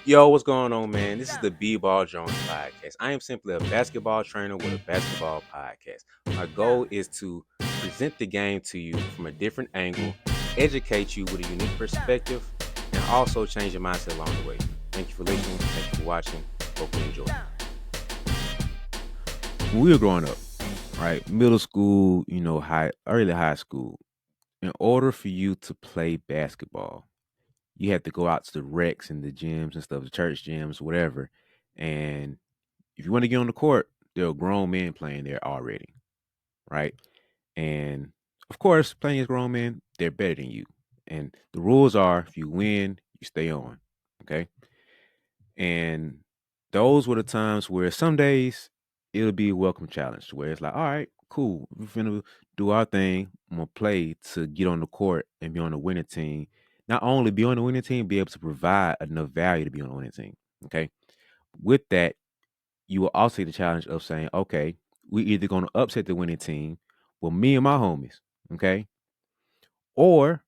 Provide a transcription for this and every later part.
Yo, what's going on, man? This is the BeBall Jones podcast. I am simply a basketball trainer with a basketball podcast. My goal is to present the game to you from a different angle, educate you with a unique perspective, and also change your mindset along the way. Thank you for listening. Thank you for watching. Hope you enjoy. When we were growing up, right, middle school, early high school, in order for you to play basketball, you had to go out to the recs and the gyms and stuff, the church gyms, whatever. And if you want to get on the court, there are grown men playing there already, right? And of course, playing as grown men, they're better than you. And the rules are if you win, you stay on. Okay. And those were the times where some days it'll be a welcome challenge where it's like, all right, cool. We're finna do our thing. I'm gonna play to get on the court and be on the winning team. Not only be on the winning team, be able to provide enough value to be on the winning team. Okay. With that, you will also see the challenge of saying, okay, we either gonna upset the winning team with me and my homies, okay? Or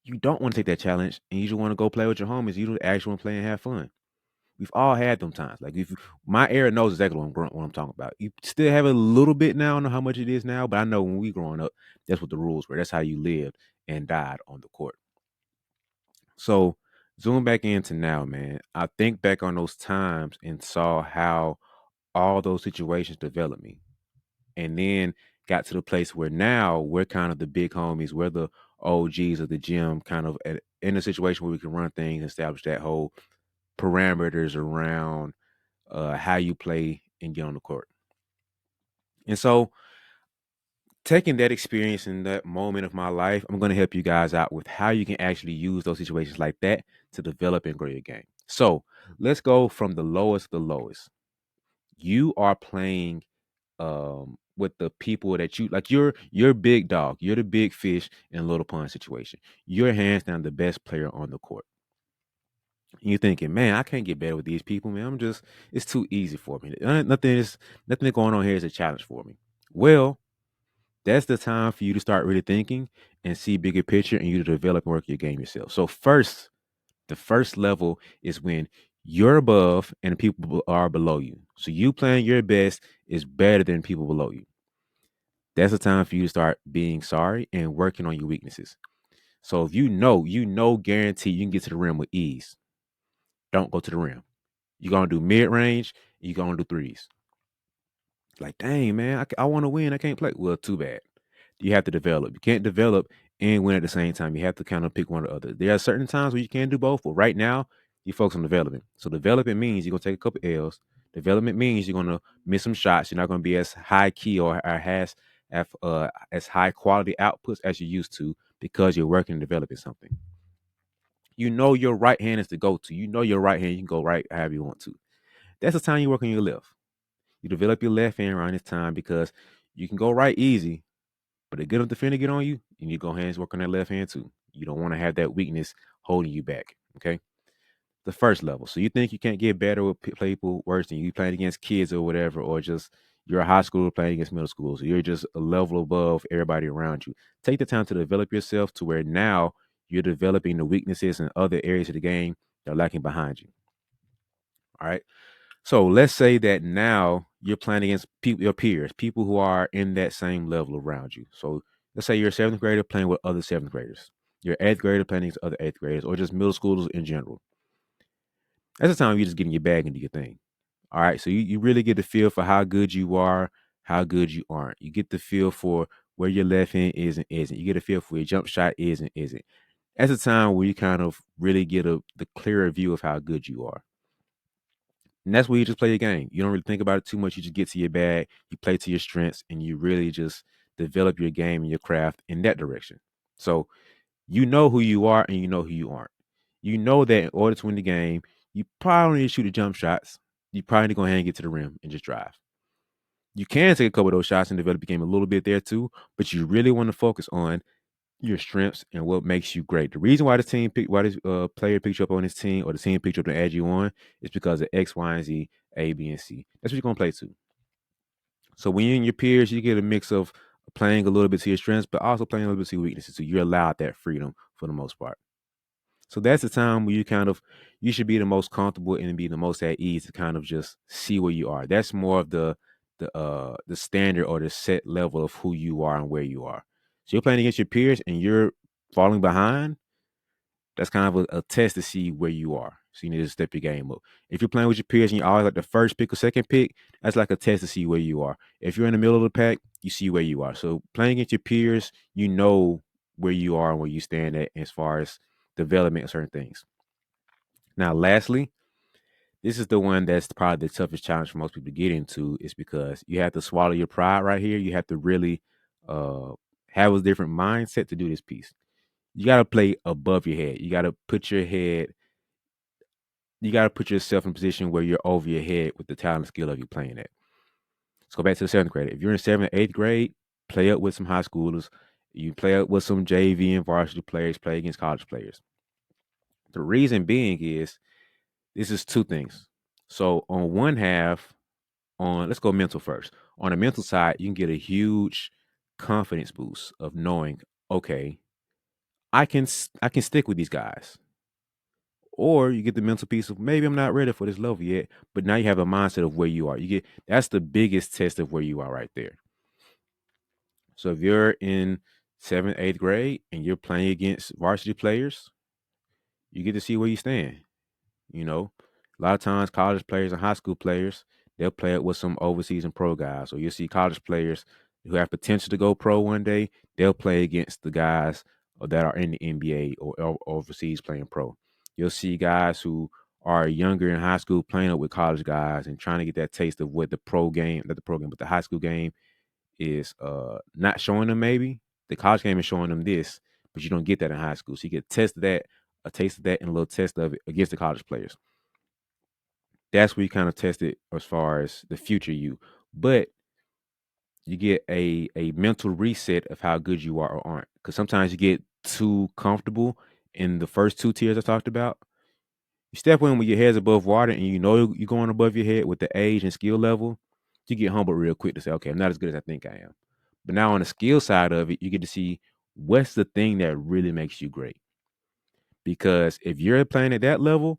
you don't want to take that challenge and you just want to go play with your homies. You don't actually want to play and have fun. We've all had them times. Like if my era knows exactly what I'm talking about. You still have a little bit now. I don't know how much it is now, but I know when we growing up, that's what the rules were. That's how you lived and died on the court. So zoom back into now, man. I think back on those times and saw how all those situations developed me. And then got to the place where now we're kind of the big homies. We're the OGs of the gym, kind of in a situation where we can run things, establish that whole parameters around how you play and get on the court. And so, taking that experience in that moment of my life, I'm going to help you guys out with how you can actually use those situations like that to develop and grow your game. So, let's go from the lowest to the lowest. You are playing with the people that you like. You're big dog. You're the big fish in a little pond situation. You're hands down the best player on the court. And you're thinking, man, I can't get better with these people, man. It's too easy for me. Nothing going on here is a challenge for me. Well, that's the time for you to start really thinking and see bigger picture and you to develop and work your game yourself. So first, the first level is when you're above and people are below you. So you playing your best is better than people below you. That's the time for you to start being sorry and working on your weaknesses. So if guarantee you can get to the rim with ease, don't go to the rim. You're gonna do mid range. You're gonna do threes. Like, dang man, I want to win. I can't play. Well, too bad. You have to develop. You can't develop and win at the same time. You have to kind of pick one or the other. There are certain times where you can do both, but right now you focus on development. So development means you're gonna take a couple L's. Development means you're gonna miss some shots. You're not gonna be as high key or as high quality outputs as you used to because you're working and developing something. You know your right hand is the go to. You know your right hand, you can go right however you want to. That's the time you work on your left. You develop your left hand around this time because you can go right easy, but a good enough defender get on you, you need to go hands work on that left hand too. You don't want to have that weakness holding you back. Okay. The first level. So you think you can't get better with people worse than you playing against kids or whatever, or just you're a high schooler playing against middle school. So you're just a level above everybody around you. Take the time to develop yourself to where now you're developing the weaknesses in other areas of the game that are lacking behind you. All right. So let's say that now you're playing against people, your peers, people who are in that same level around you. So let's say you're a seventh grader playing with other seventh graders. You're eighth grader playing against other eighth graders, or just middle schoolers in general. That's the time you just getting your bag and do your thing. All right. So you really get the feel for how good you are, how good you aren't. You get the feel for where your left hand is and isn't. You get a feel for where your jump shot is and isn't. That's a time where you kind of really get the clearer view of how good you are. And that's where you just play your game. You don't really think about it too much. You just get to your bag, you play to your strengths, and you really just develop your game and your craft in that direction. So you know who you are and you know who you aren't. You know that in order to win the game, you probably need to shoot the jump shots. You probably need to go ahead and get to the rim and just drive. You can take a couple of those shots and develop your game a little bit there too, but you really want to focus on your strengths and what makes you great. The reason why this player picked you up on his team or the team picked you up and add you on is because of X, Y, and Z, A, B, and C. That's what you're gonna play to. So when you're in your peers, you get a mix of playing a little bit to your strengths, but also playing a little bit to your weaknesses. So you're allowed that freedom for the most part. So that's the time where you should be the most comfortable and be the most at ease to kind of just see where you are. That's more of the standard or the set level of who you are and where you are. So you're playing against your peers and you're falling behind. That's kind of a test to see where you are. So you need to step your game up. If you're playing with your peers and you're always like the first pick or second pick, that's like a test to see where you are. If you're in the middle of the pack, you see where you are. So playing against your peers, you know where you are and where you stand at as far as development of certain things. Now, lastly, this is the one that's probably the toughest challenge for most people to get into, is because you have to swallow your pride right here. You have to really uh, have a different mindset to do this piece. You got to play above your head. You got to put yourself in a position where you're over your head with the talent and skill of you playing at. Let's go back to the seventh grade. If you're in seventh and eighth grade, play up with some high schoolers. You play up with some JV and varsity players, play against college players. The reason being is this is two things. So on one half, on let's go mental first. On the mental side, you can get a huge confidence boost of knowing, okay, I can stick with these guys. Or you get the mental piece of maybe I'm not ready for this level yet, but now you have a mindset of where you are. You get That's the biggest test of where you are right there. So if you're in seventh, eighth grade and you're playing against varsity players, you get to see where you stand. You know, a lot of times college players and high school players, they'll play it with some overseas and pro guys. So you'll see college players who have potential to go pro one day, they'll play against the guys that are in the NBA or overseas playing pro. You'll see guys who are younger in high school playing up with college guys and trying to get that taste of what the pro game, not the pro game, but the high school game is not showing them maybe. The college game is showing them this, but you don't get that in high school. So you get a taste of that and a little test of it against the college players. That's where you kind of test it as far as the future you. But you get a mental reset of how good you are or aren't. Because sometimes you get too comfortable in the first two tiers I talked about. You step in with your head's above water and you know you're going above your head with the age and skill level, you get humbled real quick to say, okay, I'm not as good as I think I am. But now on the skill side of it, you get to see what's the thing that really makes you great. Because if you're playing at that level,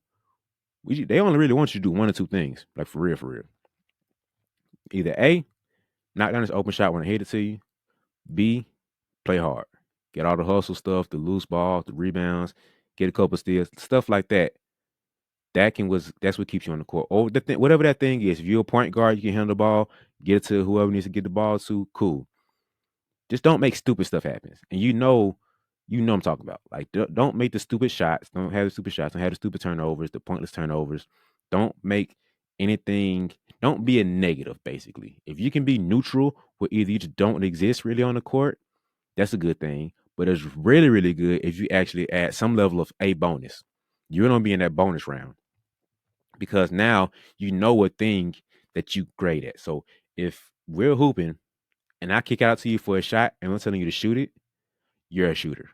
they only really want you to do one or two things, like for real, for real. Either A, knock down this open shot when I hit it to you. B, play hard. Get all the hustle stuff, the loose ball, the rebounds, get a couple steals, stuff like that. That's what keeps you on the court. Or whatever that thing is. If you're a point guard, you can handle the ball, get it to whoever needs to get the ball to. Cool. Just don't make stupid stuff happen. And you know I'm talking about. Like don't make the stupid shots. Don't have the stupid shots. Don't have the stupid turnovers, the pointless turnovers. Don't make anything. Don't be a negative. Basically, if you can be neutral, where either you just don't exist really on the court, that's a good thing. But it's really really good if you actually add some level of a bonus. You're gonna be in that bonus round because now you know a thing that you great at. So if we're hooping and I kick out to you for a shot and we're telling you to shoot it, you're a shooter.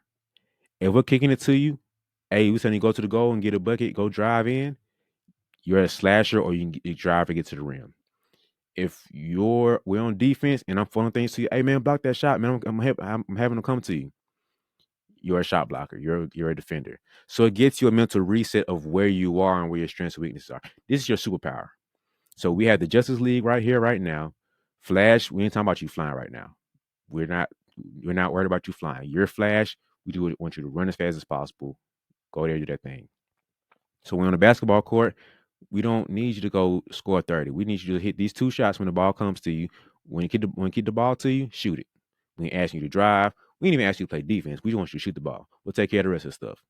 If we're kicking it to you, hey, we're telling you go to the goal and get a bucket, go drive in, you're a slasher or you drive and get to the rim. If we're on defense and I'm throwing things to you, hey man, block that shot, man. I'm having them come to you. You're a shot blocker. You're a defender. So it gets you a mental reset of where you are and where your strengths and weaknesses are. This is your superpower. So we have the Justice League right here, right now. Flash, we ain't talking about you flying right now. We're not we're not worried about you flying. You're Flash. We do want you to run as fast as possible. Go there, do that thing. So when on the basketball court, we don't need you to go score 30. We need you to hit these two shots when the ball comes to you. When you get the ball to you, shoot it. We ain't asking you to drive. We ain't even ask you to play defense. We just want you to shoot the ball. We'll take care of the rest of the stuff.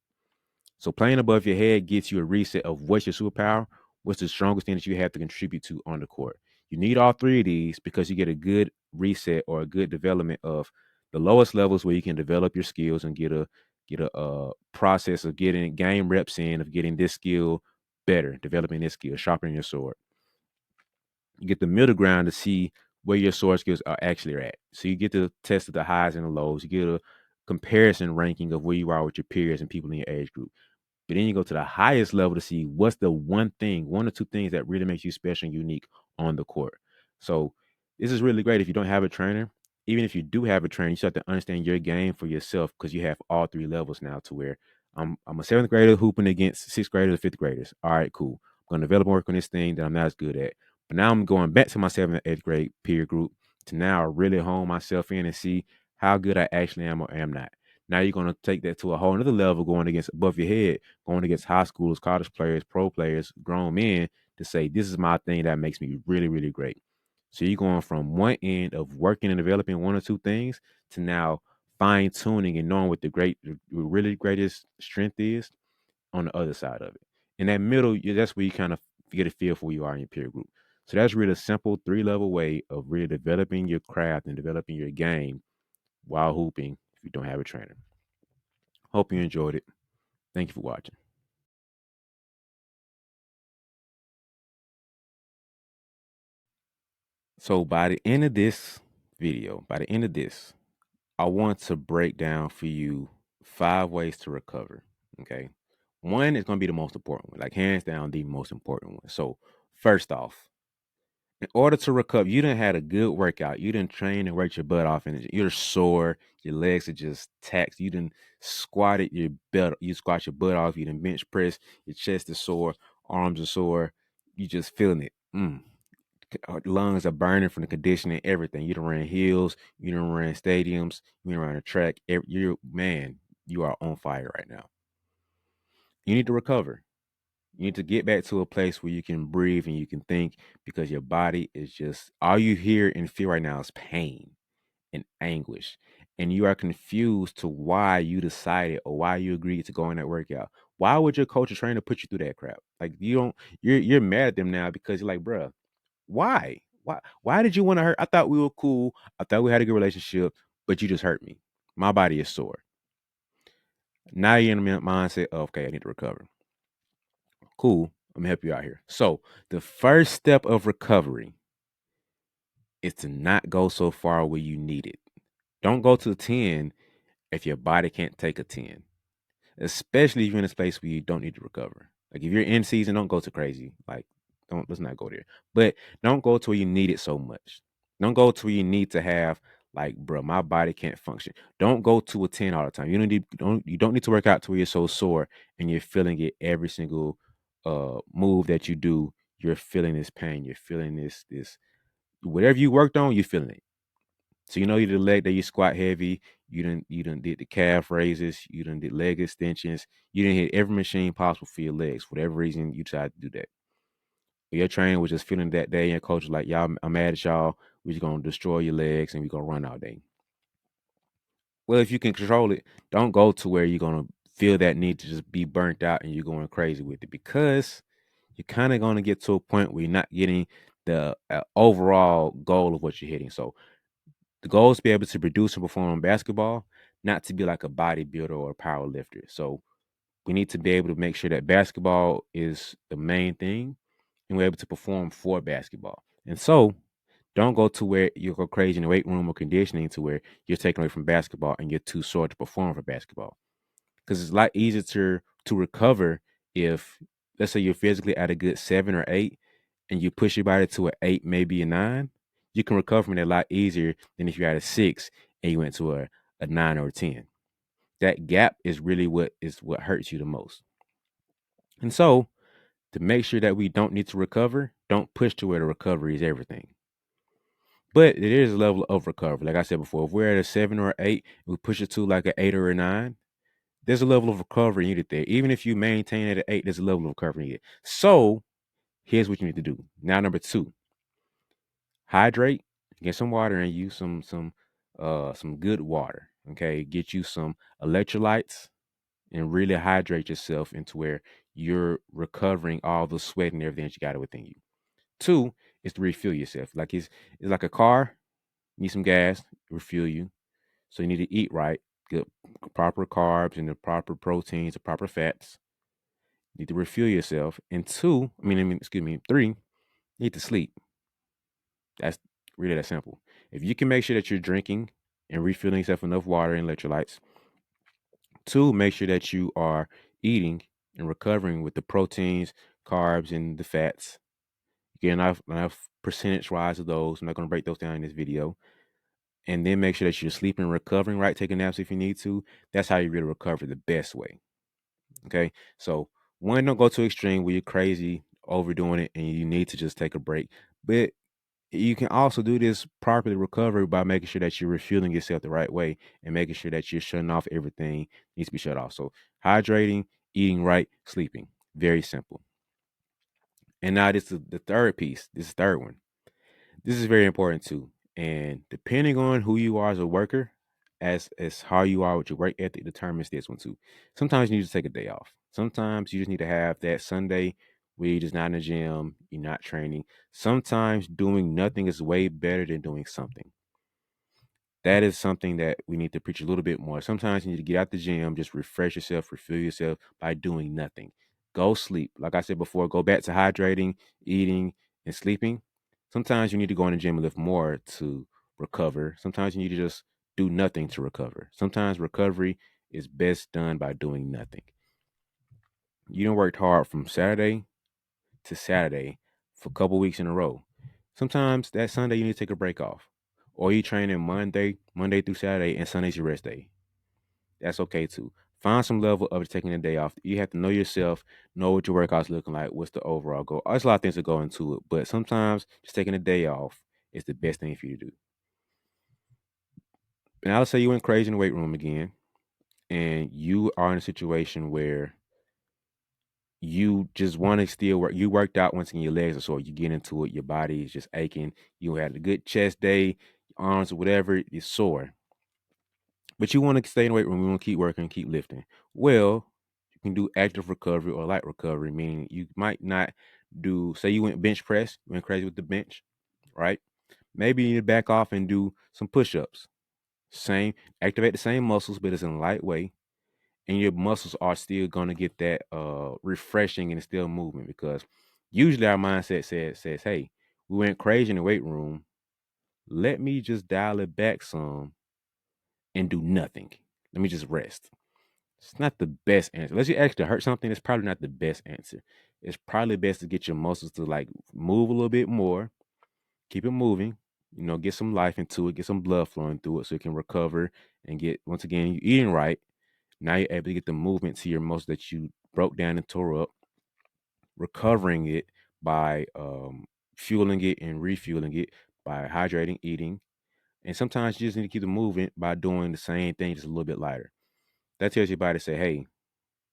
So playing above your head gets you a reset of what's your superpower, what's the strongest thing that you have to contribute to on the court. You need all three of these because you get a good reset or a good development of the lowest levels where you can develop your skills and get a process of getting game reps in of getting this skill better, developing this skill, sharpening your sword. You get the middle ground to see where your sword skills are actually at. So you get to test the highs and the lows. You get a comparison ranking of where you are with your peers and people in your age group. But then you go to the highest level to see what's the one or two things that really makes you special and unique on the court. So this is really great if you don't have a trainer. Even if you do have a trainer, you start to understand your game for yourself because you have all three levels now to where I'm a seventh grader hooping against sixth graders or fifth graders. All right, cool. I'm gonna develop and work on this thing that I'm not as good at. But now I'm going back to my seventh, eighth grade peer group to now really hone myself in and see how good I actually am or am not. Now you're gonna take that to a whole another level, going against above your head, going against high schoolers, college players, pro players, grown men to say this is my thing that makes me really, really great. So you're going from one end of working and developing one or two things to now fine tuning and knowing what the really greatest strength is on the other side of it. In that middle, that's where you kind of get a feel for where you are in your peer group. So that's really a simple 3 level way of really developing your craft and developing your game while hooping if you don't have a trainer. Hope you enjoyed it. Thank you for watching. So by the end of this video, by the end of this, I want to break down for you 5 ways to recover. Okay. One is going to be the most important one, like hands down, the most important one. So, first off, in order to recover, you didn't had a good workout. You didn't train and work your butt off, and you're sore. Your legs are just taxed. You didn't squatted your butt. You squat your butt off. You didn't bench press. Your chest is sore. Arms are sore. You just feeling it. Lungs are burning from the conditioning. Everything. You done ran hills. You done ran stadiums. You done ran a track. You man, you are on fire right now. You need to recover. You need to get back to a place where you can breathe and you can think because your body is just all you hear and feel right now is pain and anguish. And you are confused to why you decided or why you agreed to go in that workout. Why would your coach or trainer put you through that crap? Like you don't you're mad at them now because you're like, bruh, why? Why did you want to hurt? I thought we were cool. I thought we had a good relationship, but you just hurt me. My body is sore. Now you're in the mindset of, okay, I need to recover. Cool. I'm gonna help you out here. So the first step of recovery is to not go so far where you need it. Don't go to a 10 if your body can't take a 10, especially if you're in a space where you don't need to recover. Like if you're in season, don't go to crazy. Like, let's not go there. But don't go to where you need it so much. Don't go to where you need to have like, bro, my body can't function. Don't go to a 10 all the time. You don't need to work out to where you're so sore and you're feeling it every single move that you do. You're feeling this pain. You're feeling this whatever you worked on, you're feeling it. So you know you did the leg that you squat heavy, you done did the calf raises, you done did leg extensions, you didn't hit every machine possible for your legs. For whatever reason, you decided to do that. But your trainer was just feeling that day, and your coach was like, "Y'all, I'm mad at y'all. We're just gonna destroy your legs and we're gonna run all day." Well, if you can control it, don't go to where you're gonna feel that need to just be burnt out and you're going crazy with it because you're kind of gonna get to a point where you're not getting the overall goal of what you're hitting. So the goal is to be able to produce and perform in basketball, not to be like a bodybuilder or a power lifter. So we need to be able to make sure that basketball is the main thing and we're able to perform for basketball. And so don't go to where you go crazy in the weight room or conditioning to where you're taken away from basketball and you're too sore to perform for basketball. Because it's a lot easier to recover if let's say you're physically at a good 7 or 8 and you push your body to an 8, maybe a 9, you can recover from that a lot easier than if you're at a 6 and you went to a 9 or a 10. That gap is really what hurts you the most. And so to make sure that we don't need to recover, don't push to where the recovery is everything. But it is a level of recovery. Like I said before, if we're at a 7 or 8, we push it to like an 8 or a 9, there's a level of recovery needed there. Even if you maintain at an 8, there's a level of recovery needed. So here's what you need to do. Now, number 2, hydrate, get some water in you, some good water. Okay. Get you some electrolytes and really hydrate yourself into where you're recovering all the sweat and everything that you got within you. 2 is to refuel yourself. Like it's like a car, you need some gas, refuel you. So you need to eat right, get proper carbs and the proper proteins, the proper fats. You need to refuel yourself. And 3, you need to sleep. That's really that simple. If you can make sure that you're drinking and refueling yourself enough water and electrolytes. 2, make sure that you are eating and recovering with the proteins, carbs, and the fats. Get enough percentage wise of those. I'm not going to break those down in this video. And then make sure that you're sleeping and recovering right, taking naps if you need to. That's how you really recover the best way. Okay, so one, don't go to extreme where you're crazy overdoing it and you need to just take a break. But you can also do this properly recovery by making sure that you're refueling yourself the right way and making sure that you're shutting off everything needs to be shut off. So hydrating, eating right, sleeping. Very simple. And now this is the third piece. This is the third one. This is very important too. And depending on who you are as a worker, as how you are with your work ethic determines this one too. Sometimes you need to take a day off. Sometimes you just need to have that Sunday where you're just not in the gym, you're not training. Sometimes doing nothing is way better than doing something. That is something that we need to preach a little bit more. Sometimes you need to get out the gym, just refresh yourself, refill yourself by doing nothing. Go sleep. Like I said before, go back to hydrating, eating, and sleeping. Sometimes you need to go in the gym and lift more to recover. Sometimes you need to just do nothing to recover. Sometimes recovery is best done by doing nothing. You done worked hard from Saturday to Saturday for a couple weeks in a row. Sometimes that Sunday you need to take a break off. Or you training Monday through Saturday, and Sunday's your rest day. That's okay too. Find some level of taking a day off. You have to know yourself, know what your workout's looking like, what's the overall goal. There's a lot of things that go into it, but sometimes just taking a day off is the best thing for you to do. And I'll say you went crazy in the weight room again, and you are in a situation where you just want to still work. You worked out once again, your legs are sore. You get into it, your body is just aching. You had a good chest day, your arms or whatever, it's sore. But you want to stay in the weight room. You want to keep working, keep lifting. Well, you can do active recovery or light recovery, meaning you might not do, say you went bench press, you went crazy with the bench, right? Maybe you need to back off and do some push ups. Same, activate the same muscles, but it's in a light way. And your muscles are still going to get that refreshing and still movement because usually our mindset says, hey, we went crazy in the weight room. Let me just dial it back some and do nothing. Let me just rest. It's not the best answer. Unless you actually hurt something, it's probably not the best answer. It's probably best to get your muscles to like move a little bit more, keep it moving, get some life into it, get some blood flowing through it so it can recover and get, once again, you eating right. Now you're able to get the movement to your muscles that you broke down and tore up, recovering it by fueling it and refueling it by hydrating, eating. And sometimes you just need to keep the movement by doing the same thing, just a little bit lighter. That tells your body to say, hey,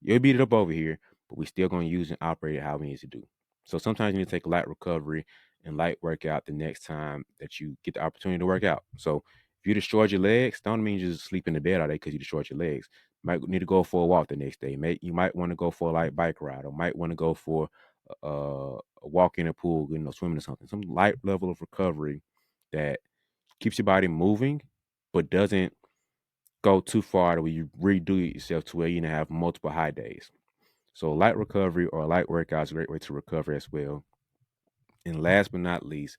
you'll beat it up over here, but we still going to use and operate it how we need to do. So sometimes you need to take light recovery and light workout the next time that you get the opportunity to work out. So if you destroyed your legs, don't mean you just sleep in the bed all day because you destroyed your legs. You might need to go for a walk the next day. You might want to go for a light bike ride, or might want to go for a walk in a pool, swimming or something. Some light level of recovery that keeps your body moving, but doesn't go too far to where you redo it yourself to where you have multiple high days. So light recovery or light workout is a great way to recover as well. And last but not least,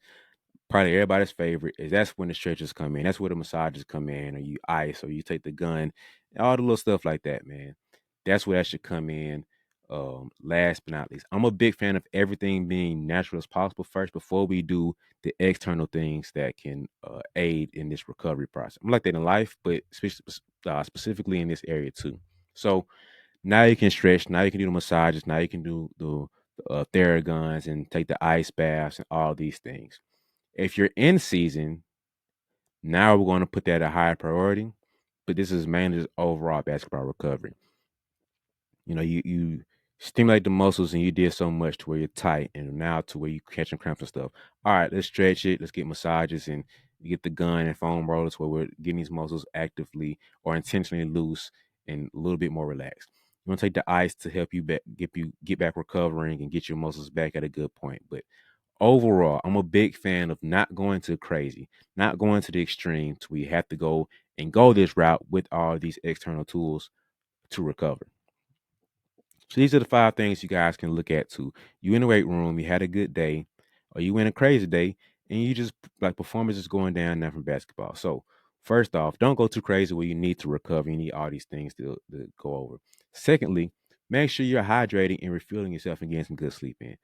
probably everybody's favorite is that's when the stretches come in. That's where the massages come in, or you ice, or you take the gun, all the little stuff like that, man. That's where that should come in. Last but not least, I'm a big fan of everything being natural as possible first before we do the external things that can aid in this recovery process. I'm like that in life, but specifically in this area too. So now you can stretch. Now you can do the massages. Now you can do the Theraguns and take the ice baths and all these things. If you're in season, now we're going to put that at a higher priority. But this is mainly just overall basketball recovery. You stimulate the muscles and you did so much to where you're tight, and now to where you catching cramps and stuff. All right, let's stretch it. Let's get massages and get the gun and foam rollers where we're getting these muscles actively or intentionally loose and a little bit more relaxed. You want to take the ice to help get back recovering and get your muscles back at a good point. But overall, I'm a big fan of not going too crazy, not going to the extreme to where you have to go this route with all these external tools to recover. So these are the 5 things you guys can look at too. You in the weight room, you had a good day, or you in a crazy day, and you just like performance is going down now from basketball. So first off, don't go too crazy where you need to recover. You need all these things to go over. Secondly, make sure you're hydrating and refueling yourself and getting some good sleep in.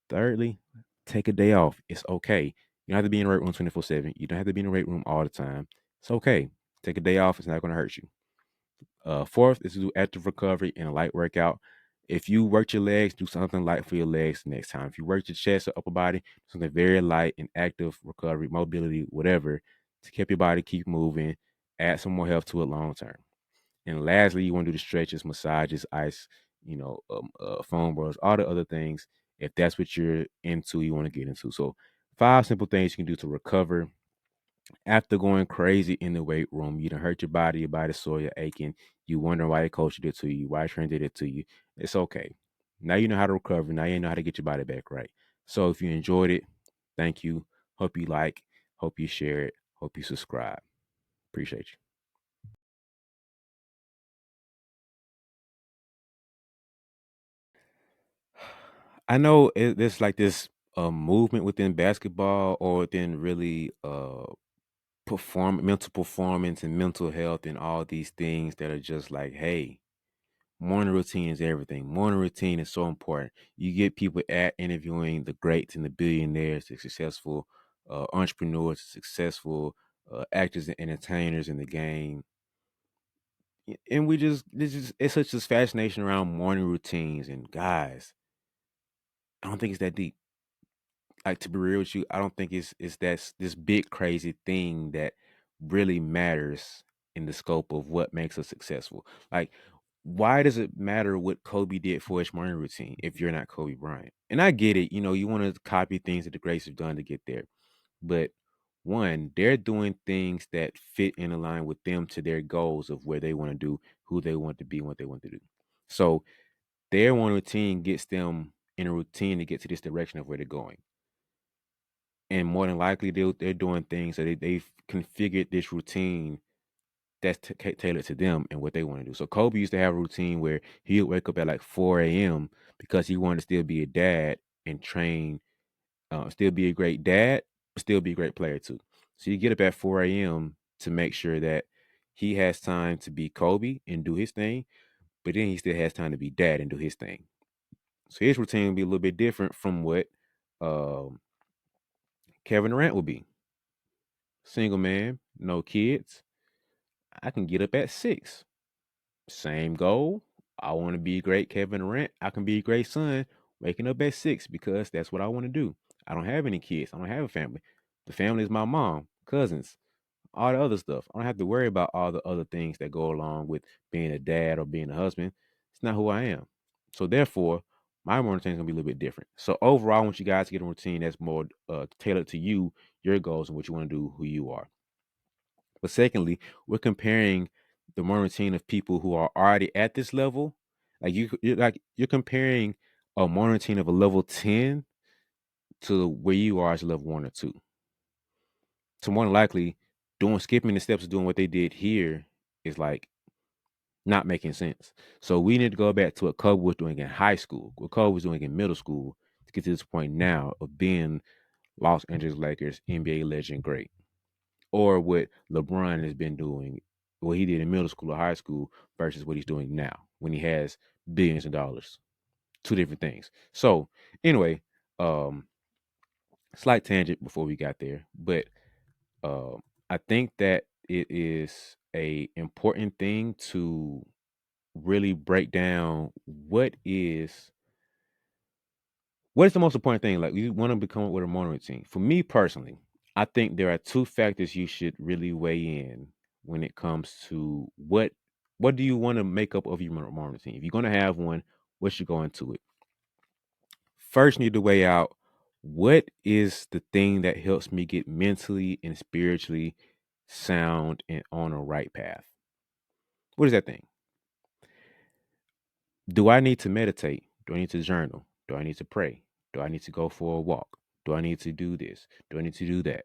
Thirdly, take a day off. It's okay. You don't have to be in the weight room 24/7. You don't have to be in the weight room all the time. It's okay. Take a day off. It's not going to hurt you. Fourth is to do active recovery and a light workout. If you work your legs, do something light for your legs next time. If you work your chest or upper body, something very light and active, recovery, mobility, whatever, to keep your body keep moving, add some more health to it long term. And lastly, you want to do the stretches, massages, ice, foam rolls, all the other things. If that's what you're into, you want to get into. So, 5 simple things you can do to recover after going crazy in the weight room. You done hurt your body sore, you're aching. You wonder why your coach did it to you, why your trainer did it to you. It's okay. Now you know how to recover. Now you know how to get your body back right. So if you enjoyed it, thank you. Hope you like. Hope you share it. Hope you subscribe. Appreciate you. I know there's like this movement within basketball or within really mental performance and mental health and all these things that are just like, hey, morning routine is everything. Morning routine is so important. You get people at interviewing the greats and the billionaires, the successful entrepreneurs, successful actors and entertainers in the game. And we just this is it's such this fascination around morning routines. And guys, I don't think it's that deep. Like, to be real with you, I don't think it's this big crazy thing that really matters in the scope of what makes us successful. Like, why does it matter what Kobe did for his morning routine if you're not Kobe Bryant? And I get it, you want to copy things that the greats have done to get there. But one, they're doing things that fit in line with them to their goals of where they want to do, who they want to be, and what they want to do. So their morning routine gets them in a routine to get to this direction of where they're going. And more than likely, they're doing things that they've configured this routine that's tailored to them and what they want to do. So Kobe used to have a routine where he would wake up at like 4 a.m. because he wanted to still be a dad and train, still be a great dad, but still be a great player too. So you get up at 4 a.m. to make sure that he has time to be Kobe and do his thing, but then he still has time to be dad and do his thing. So his routine will be a little bit different from what um, Kevin Durant will be. Single man, no kids. I can get up at 6. Same goal. I want to be a great Kevin Durant. I can be a great son waking up at 6 because that's what I want to do. I don't have any kids. I don't have a family. The family is my mom, cousins, all the other stuff. I don't have to worry about all the other things that go along with being a dad or being a husband. It's not who I am. So therefore, my morning routine is gonna be a little bit different. So overall, I want you guys to get a routine that's more tailored to you, your goals, and what you want to do, who you are. But secondly, we're comparing the morning routine of people who are already at this level. You're comparing a morning routine of a level 10 to where you are as a level 1 or 2. So more than likely, doing skipping the steps of doing what they did here is like not making sense. So we need to go back to what Kobe was doing in high school, what Kobe was doing in middle school to get to this point now of being Los Angeles Lakers NBA legend great. Or what LeBron has been doing, what he did in middle school or high school versus what he's doing now when he has billions of dollars. Two different things. So anyway, um, slight tangent before we got there, but I think that it is a important thing to really break down what is the most important thing? Like, you want to become up with a morning routine. For me personally, I think there are two factors you should really weigh in when it comes to what do you want to make up of your morning routine. If you're going to have one, what should go into it? First, you need to weigh out what is the thing that helps me get mentally and spiritually sound and on a right path. What is that thing? Do I need to meditate? Do I need to journal? Do I need to pray? Do I need to go for a walk? Do I need to do this? Do I need to do that?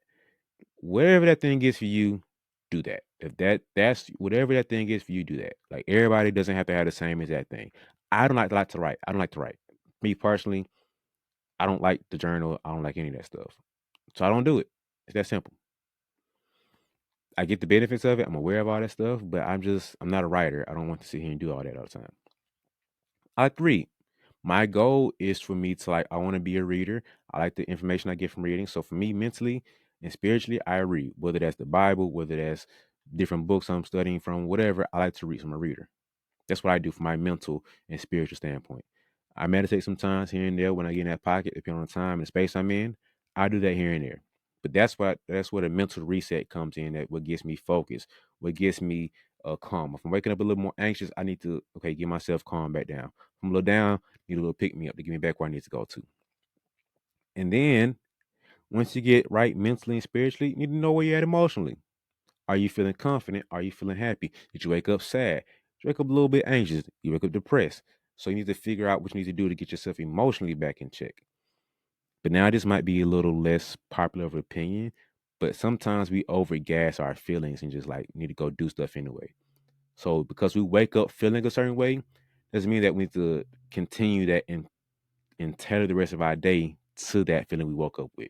Whatever that thing is for you, do that. If that's whatever that thing is for you, do that. Like, everybody doesn't have to have the same exact thing. I don't like to write. I don't like to write. Me personally, I don't like the journal. I don't like any of that stuff. So I don't do it. It's that simple. I get the benefits of it. I'm aware of all that stuff, but I'm not a writer. I don't want to sit here and do all that all the time. I like to read. My goal is for me to, like, I want to be a reader. I like the information I get from reading. So for me, mentally and spiritually, I read, whether that's the Bible, whether that's different books I'm studying from, whatever. I like to read. So I'm a reader. That's what I do from my mental and spiritual standpoint. I meditate sometimes here and there when I get in that pocket, depending on the time and the space I'm in. I do that here and there. But that's where the mental reset comes in. That what gets me focused, what gets me calm. If I'm waking up a little more anxious, I need to get myself calm back down. If I'm a little down, need a little pick me up to get me back where I need to go to. And then once you get right mentally and spiritually, you need to know where you're at emotionally. Are you feeling confident? Are you feeling happy? Did you wake up sad? Did you wake up a little bit anxious? You wake up depressed. So you need to figure out what you need to do to get yourself emotionally back in check. But now this might be a little less popular of opinion, but sometimes we overgas our feelings and just like need to go do stuff anyway. So because we wake up feeling a certain way, doesn't mean that we need to continue that and tailor the rest of our day to that feeling we woke up with.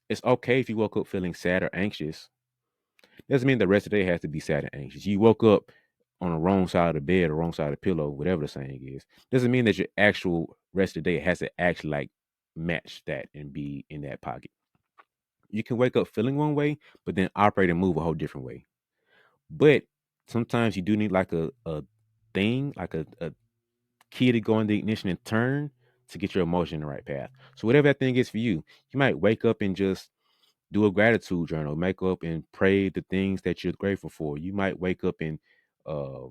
It's okay if you woke up feeling sad or anxious. Doesn't mean the rest of the day has to be sad and anxious. You woke up on the wrong side of the bed or wrong side of the pillow, whatever the saying is. Doesn't mean that your actual rest of the day has to actually like match that and be in that pocket. You can wake up feeling one way, but then operate and move a whole different way. But sometimes you do need like a thing, like a key to go in the ignition and turn to get your emotion in the right path. So whatever that thing is for you, you might wake up and just do a gratitude journal, make up and pray the things that you're grateful for. You might wake up and uh,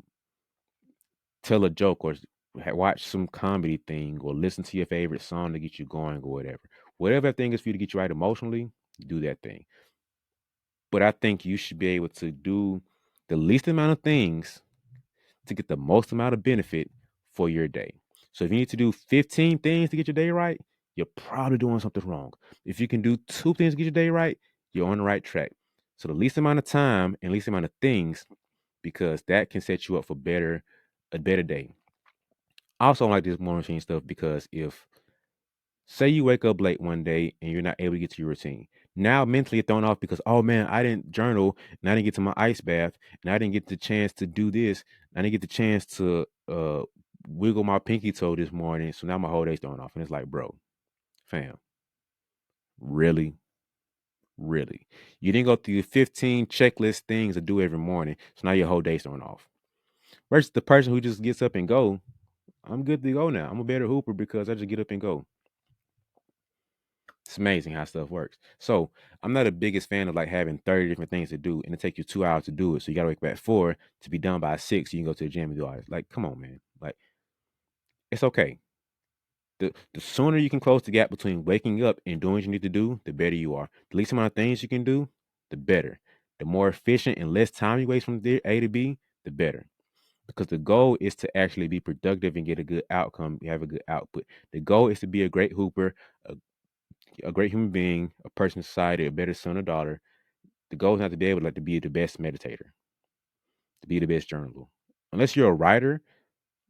tell a joke or watch some comedy thing or listen to your favorite song to get you going or whatever. Whatever that thing is for you to get you right emotionally, do that thing. But I think you should be able to do the least amount of things to get the most amount of benefit for your day. So if you need to do 15 things to get your day right, you're probably doing something wrong. If you can do two things to get your day right, you're on the right track. So the least amount of time and least amount of things, because that can set you up for a better day. I also like this morning routine stuff because if say you wake up late one day and you're not able to get to your routine. Now mentally you're thrown off because oh man, I didn't journal and I didn't get to my ice bath and I didn't get the chance to do this. I didn't get the chance to wiggle my pinky toe this morning. So now my whole day's thrown off. And it's like, bro, fam, really? Really? You didn't go through 15 checklist things to do every morning. So now your whole day's thrown off. Versus the person who just gets up and go, I'm good to go now. I'm a better hooper because I just get up and go. It's amazing how stuff works. So I'm not the biggest fan of like having 30 different things to do and it take you 2 hours to do it. So you gotta wake up at 4 to be done by 6. So you can go to the gym and do all this. Like, come on, man. Like, it's okay. The sooner you can close the gap between waking up and doing what you need to do, the better you are. The least amount of things you can do, the better. The more efficient and less time you waste from A to B, the better. Because the goal is to actually be productive and get a good outcome, have a good output. The goal is to be a great hooper, a, a great human being, a person in society, a better son or daughter. The goal is not to be able to be the best meditator, to be the best journaler. Unless you're a writer,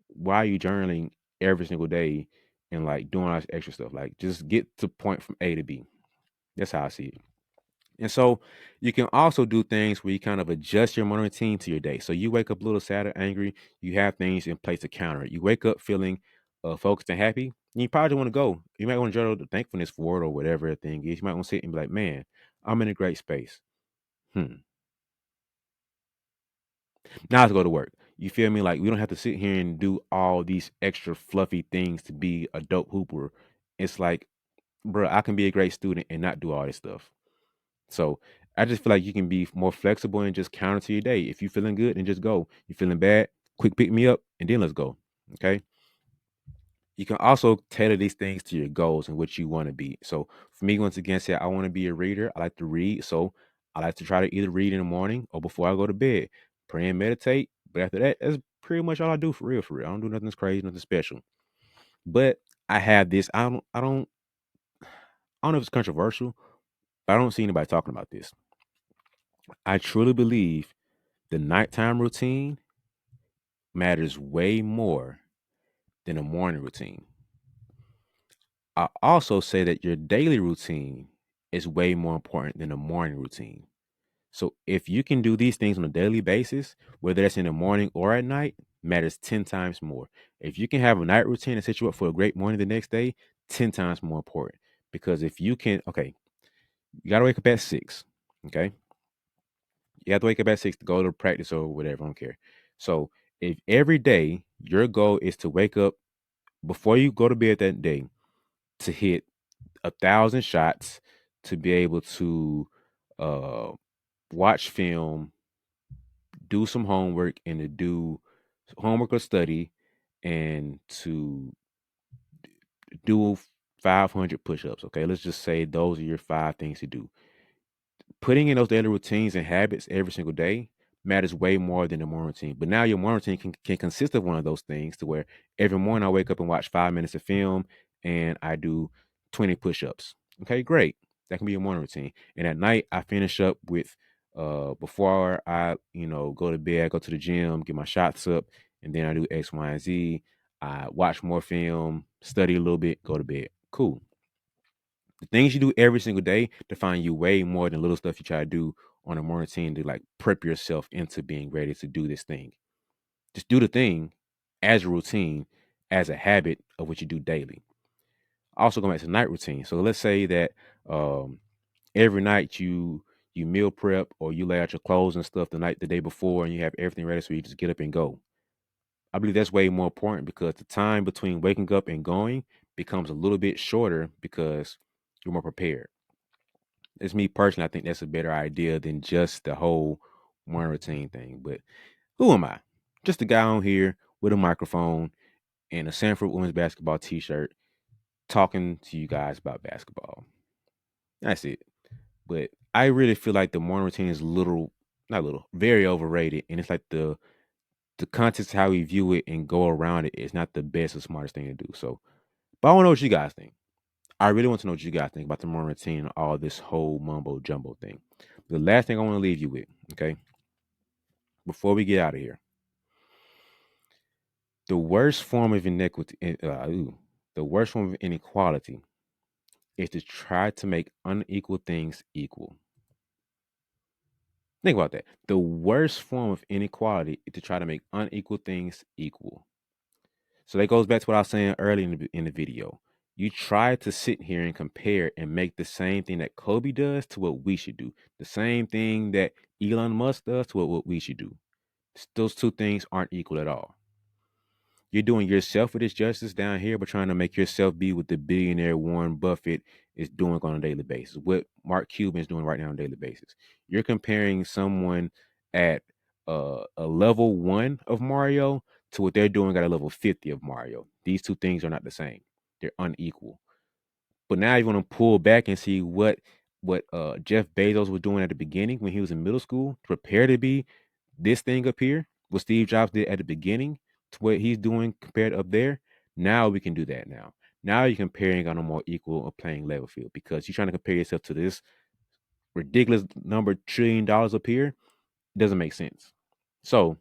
why are you journaling every single day and like doing all this extra stuff? Like just get to point from A to B. That's how I see it. And so you can also do things where you kind of adjust your morning routine to your day. So you wake up a little sad or angry, you have things in place to counter it. You wake up feeling focused and happy, and you probably want to go. You might want to journal the thankfulness for it or whatever the thing is. You might want to sit and be like, man, I'm in a great space. Hmm. Now let's go to work. You feel me? Like we don't have to sit here and do all these extra fluffy things to be a dope hooper. It's like, bro, I can be a great student and not do all this stuff. So I just feel like you can be more flexible and just counter to your day. If you're feeling good, then just go. You feeling bad, quick pick me up, and then let's go. Okay. You can also tailor these things to your goals and what you want to be. So for me, once again, say I want to be a reader. I like to read. So I like to try to either read in the morning or before I go to bed. Pray and meditate. But after that, that's pretty much all I do for real, for real. I don't do nothing crazy, nothing special. But I have this. I don't know if it's controversial, but I don't see anybody talking about this. I truly believe the nighttime routine matters way more than a morning routine. I also say that your daily routine is way more important than a morning routine. So if you can do these things on a daily basis, whether that's in the morning or at night, matters 10 times more. If you can have a night routine and set you up for a great morning the next day, 10 times more important. Because if you can, okay, you got to wake up at 6. Okay. You have to wake up at 6 to go to practice or whatever. I don't care. So if every day your goal is to wake up before you go to bed that day to hit 1,000 shots, to be able to uh, watch film, do some homework, and to do homework or study, and to do 500 push-ups. Okay, let's just say those are your 5 things to do. Putting in those daily routines and habits every single day matters way more than the morning routine. But now your morning routine can consist of one of those things, to where every morning I wake up and watch 5 minutes of film and I do 20 push-ups. Okay, great. That can be your morning routine. And at night I finish up with before I, go to bed, I go to the gym, get my shots up, and then I do X, Y, and Z. I watch more film, study a little bit, go to bed. Cool. The things you do every single day define you way more than little stuff you try to do on a morning routine to like prep yourself into being ready to do this thing. Just do the thing as a routine, as a habit of what you do daily. Also going back to night routine. So let's say that um, every night you meal prep or you lay out your clothes and stuff the day before, and you have everything ready so you just get up and go. I believe that's way more important, because the time between waking up and going becomes a little bit shorter because you're more prepared. It's me personally. I think that's a better idea than just the whole morning routine thing. But who am I? Just a guy on here with a microphone and a Sanford women's basketball T-shirt, talking to you guys about basketball. That's it. But I really feel like the morning routine is not little, very overrated, and it's like the context how we view it and go around it is not the best or smartest thing to do. So, but I want to know what you guys think. I really want to know what you guys think about the morning routine and all this whole mumbo jumbo thing. The last thing I want to leave you with, okay, before we get out of here, the worst form of the worst form of inequality is to try to make unequal things equal. Think about that. The worst form of inequality is to try to make unequal things equal. So that goes back to what I was saying earlier in the video. You try to sit here and compare and make the same thing that Kobe does to what we should do, the same thing that Elon Musk does to what we should do. Those two things aren't equal at all. You're doing yourself a disjustice down here, but trying to make yourself be what the billionaire Warren Buffett is doing on a daily basis, what Mark Cuban is doing right now on a daily basis. You're comparing someone at a level 1 of Mario to what they're doing at a level 50 of Mario. These two things are not the same. They're unequal. But now you want to pull back and see what Jeff Bezos was doing at the beginning when he was in middle school to prepare to be this thing up here, what Steve Jobs did at the beginning to what he's doing compared up there. Now we can do that now. Now you're comparing on a more equal or playing level field, because you're trying to compare yourself to this ridiculous number $1 trillion up here. It doesn't make sense. So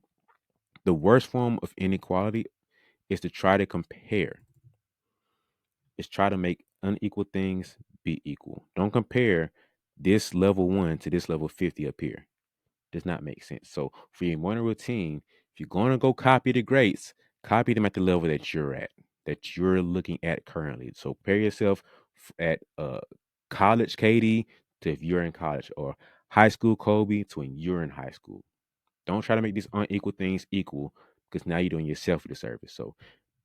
the worst form of inequality is to try to compare. Is try to make unequal things be equal. Don't compare this level 1 to this level 50 up here. Does not make sense. So for your morning routine, if you're going to go copy the greats, copy them at the level that you're at, that you're looking at currently. So compare yourself at college KD to if you're in college, or high school Kobe to when you're in high school. Don't try to make these unequal things equal, because now you're doing yourself a disservice. So,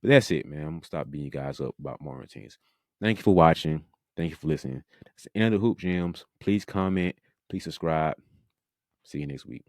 but that's it, man. I'm gonna stop beating you guys up about morning routines. Thank you for watching. Thank you for listening. That's the end of the Hoop Gems. Please comment. Please subscribe. See you next week.